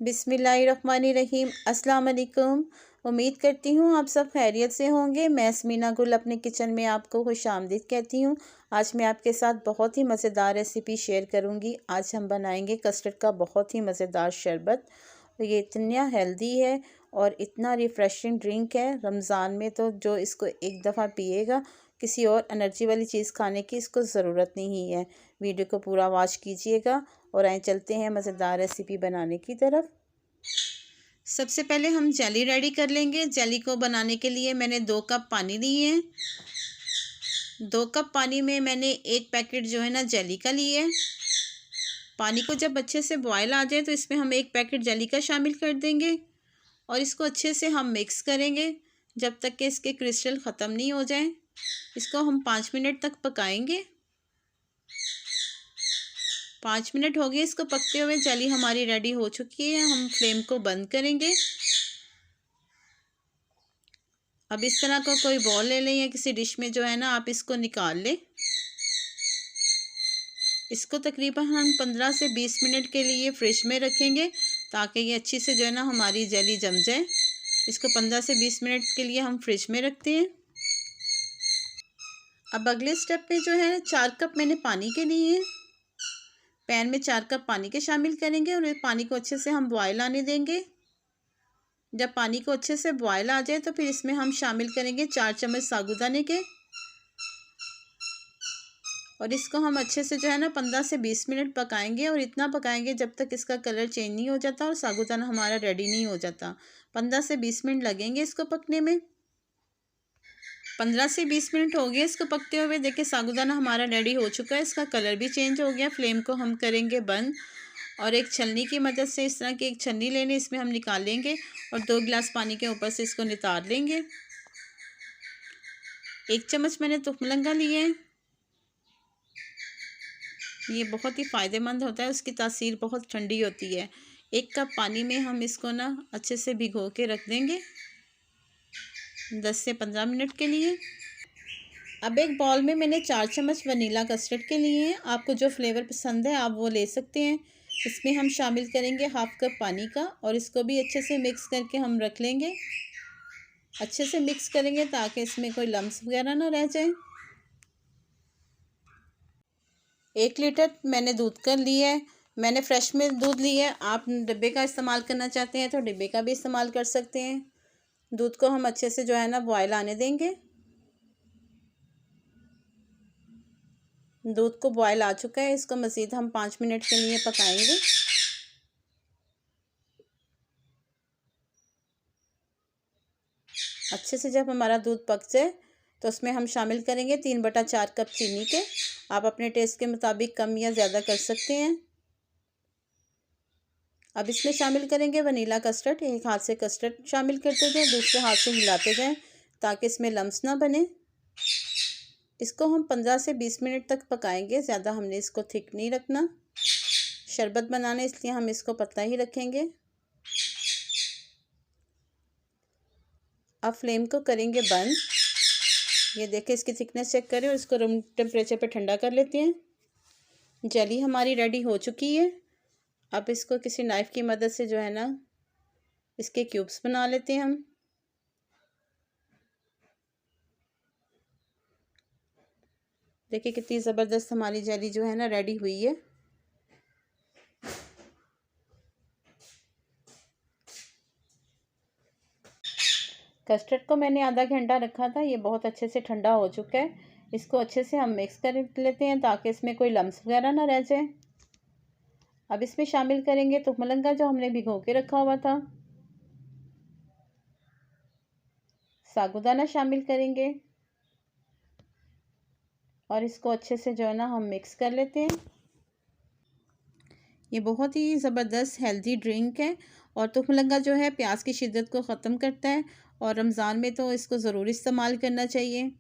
बिस्मिल्लाहिर्रहमानिर्रहीम। अस्सलाम वालेकुम। उम्मीद करती हूँ आप सब खैरियत से होंगे। मैं स्मीना गुल अपने किचन में आपको खुशामदीद कहती हूँ। आज मैं आपके साथ बहुत ही मज़ेदार रेसिपी शेयर करूँगी। आज हम बनाएंगे कस्टर्ड का बहुत ही मज़ेदार शरबत। ये इतना हेल्दी है और इतना रिफ़्रेशिंग ड्रिंक है। रमज़ान में तो जो इसको एक दफ़ा पिएगा किसी और एनर्जी वाली चीज़ खाने की इसको ज़रूरत नहीं है। वीडियो को पूरा वॉच कीजिएगा और आए चलते हैं मज़ेदार रेसिपी बनाने की तरफ। सबसे पहले हम जेली रेडी कर लेंगे। जेली को बनाने के लिए मैंने 2 कप पानी लिए हैं। 2 कप पानी में मैंने 1 पैकेट जो है ना जेली का लिए है। पानी को जब अच्छे से बॉयल आ जाए तो इसमें हम 1 पैकेट जेली का शामिल कर देंगे और इसको अच्छे से हम मिक्स करेंगे जब तक कि इसके क्रिस्टल ख़त्म नहीं हो जाए। इसको हम 5 मिनट तक पकाएंगे। 5 मिनट हो गए इसको पकते हुए। जेली हमारी रेडी हो चुकी है। हम फ्लेम को बंद करेंगे। अब इस तरह का कोई बॉल ले लें या किसी डिश में जो है ना आप इसको निकाल लें। इसको तकरीबन हम 15 से 20 मिनट के लिए फ्रिज में रखेंगे ताकि ये अच्छी से जो है ना हमारी जेली जम जाए। इसको 15 से 20 मिनट के लिए हम फ्रिज में रखते हैं। अब अगले स्टेप पे जो है 4 कप मैंने पानी के लिए पैन में 4 कप पानी के शामिल करेंगे और पानी को अच्छे से हम बॉयल आने देंगे। जब पानी को अच्छे से बॉयल आ जाए तो फिर इसमें हम शामिल करेंगे 4 चम्मच साबूदाने के और इसको हम अच्छे से जो है ना 15 से 20 मिनट पकाएंगे और इतना पकाएंगे जब तक इसका कलर चेंज नहीं हो जाता और साबूदाना हमारा रेडी नहीं हो जाता। 15 से 20 मिनट लगेंगे इसको पकने में। 15 से 20 मिनट हो गए इसको पकते हुए। देखिए साबूदाना हमारा रेडी हो चुका है। इसका कलर भी चेंज हो गया। फ्लेम को हम करेंगे बंद और एक छलनी की मदद से इस तरह की एक छलनी लेनी, इसमें हम निकाल लेंगे और 2 गिलास पानी के ऊपर से इसको नितार लेंगे। 1 चम्मच मैंने तुखमलंगा लिए हैं। ये बहुत ही फ़ायदेमंद होता है, उसकी तासीर बहुत ठंडी होती है। 1 कप पानी में हम इसको ना अच्छे से भिगो के रख देंगे 10 से 15 मिनट के लिए। अब एक बाउल में मैंने 4 चम्मच वनीला कस्टर्ड के लिए हैं। आपको जो फ्लेवर पसंद है आप वो ले सकते हैं। इसमें हम शामिल करेंगे 1/2 कप पानी का और इसको भी अच्छे से मिक्स करके हम रख लेंगे। अच्छे से मिक्स करेंगे ताकि इसमें कोई लम्स वगैरह ना रह जाए। 1 लीटर मैंने दूध का लिया है। मैंने फ्रेश में दूध लिया है। आप डिब्बे का इस्तेमाल करना चाहते हैं तो डिब्बे का भी इस्तेमाल कर सकते हैं। दूध को हम अच्छे से जो है ना बॉयल आने देंगे। दूध को बॉयल आ चुका है। इसको मज़ीद हम 5 मिनट के लिए पकाएंगे। अच्छे से जब हमारा दूध पक जाए तो उसमें हम शामिल करेंगे 3/4 कप चीनी के। आप अपने टेस्ट के मुताबिक कम या ज़्यादा कर सकते हैं। अब इसमें शामिल करेंगे वनीला कस्टर्ड। एक हाथ से कस्टर्ड शामिल करते जाएं, दूसरे हाथ से हिलाते जाएं ताकि इसमें लम्स ना बने। इसको हम 15 से 20 मिनट तक पकाएंगे। ज़्यादा हमने इसको थिक नहीं रखना। शरबत बनाने इसलिए हम इसको पतला ही रखेंगे। अब फ्लेम को करेंगे बंद। ये देखें इसकी थिकनेस चेक करें और इसको रूम टेम्परेचर पे ठंडा कर लेते हैं। जेली हमारी रेडी हो चुकी है। अब इसको किसी नाइफ़ की मदद से जो है ना इसके क्यूब्स बना लेते हैं हम। देखिए कितनी ज़बरदस्त हमारी जेली जो है ना रेडी हुई है। कस्टर्ड को मैंने आधा घंटा रखा था। ये बहुत अच्छे से ठंडा हो चुका है। इसको अच्छे से हम मिक्स कर लेते हैं ताकि इसमें कोई लम्स वगैरह ना रह जाए। अब इसमें शामिल करेंगे तुखमलंगा जो हमने भिगो के रखा हुआ था। साबूदाना शामिल करेंगे और इसको अच्छे से जो है ना हम मिक्स कर लेते हैं। ये बहुत ही ज़बरदस्त हेल्दी ड्रिंक है और तुखमलंगा जो है प्यास की शिद्दत को ख़त्म करता है और रमज़ान में तो इसको ज़रूर इस्तेमाल करना चाहिए।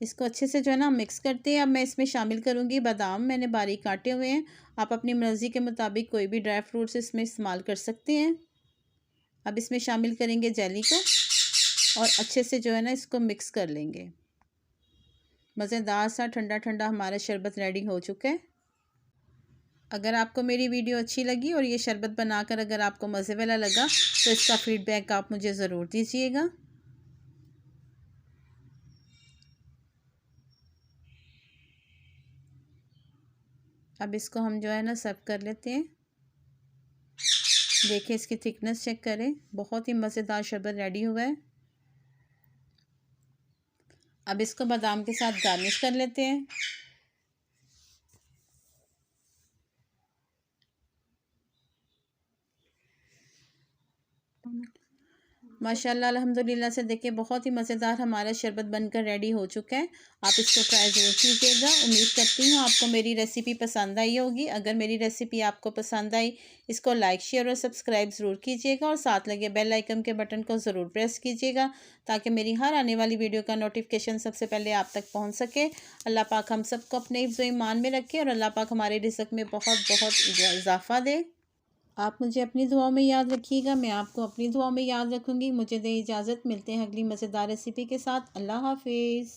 इसको अच्छे से जो है ना मिक्स करते हैं। अब मैं इसमें शामिल करूँगी बादाम। मैंने बारीक काटे हुए हैं। आप अपनी मर्ज़ी के मुताबिक कोई भी ड्राई फ्रूट्स इसमें इस्तेमाल कर सकते हैं। अब इसमें शामिल करेंगे जेली को और अच्छे से जो है ना इसको मिक्स कर लेंगे। मज़ेदार सा ठंडा ठंडा हमारा शरबत रेडी हो चुका है। अगर आपको मेरी वीडियो अच्छी लगी और ये शरबत बनाकर अगर आपको मज़े वाला लगा तो इसका फ़ीडबैक आप मुझे ज़रूर दीजिएगा। अब इसको हम जो है ना सर्व कर लेते हैं। देखिए इसकी थिकनेस चेक करें, बहुत ही मज़ेदार शरबत रेडी हुआ है। अब इसको बादाम के साथ गार्निश कर लेते हैं। माशाल्लाह अल्हम्दुलिल्लाह से देखिए बहुत ही मज़ेदार हमारा शरबत बनकर रेडी हो चुका है। आप इसको ट्राई ज़रूर कीजिएगा। उम्मीद करती हूँ आपको मेरी रेसिपी पसंद आई होगी। अगर मेरी रेसिपी आपको पसंद आई, इसको लाइक शेयर और सब्सक्राइब ज़रूर कीजिएगा और साथ लगे बेल आइकन के बटन को ज़रूर प्रेस कीजिएगा ताकि मेरी हर आने वाली वीडियो का नोटिफिकेशन सबसे पहले आप तक पहुँच सके। अल्लाह पाक हम सबको अपने हिफ्ज़ व ईमान में रखे और अल्लाह पाक हमारे रिज़्क़ में बहुत बहुत इजाफ़ा दे। आप मुझे अपनी दुआओं में याद रखिएगा, मैं आपको अपनी दुआओं में याद रखूँगी। मुझे दें इजाज़त, मिलते हैं अगली मज़ेदार रेसिपी के साथ। अल्लाह हाफ़िज़।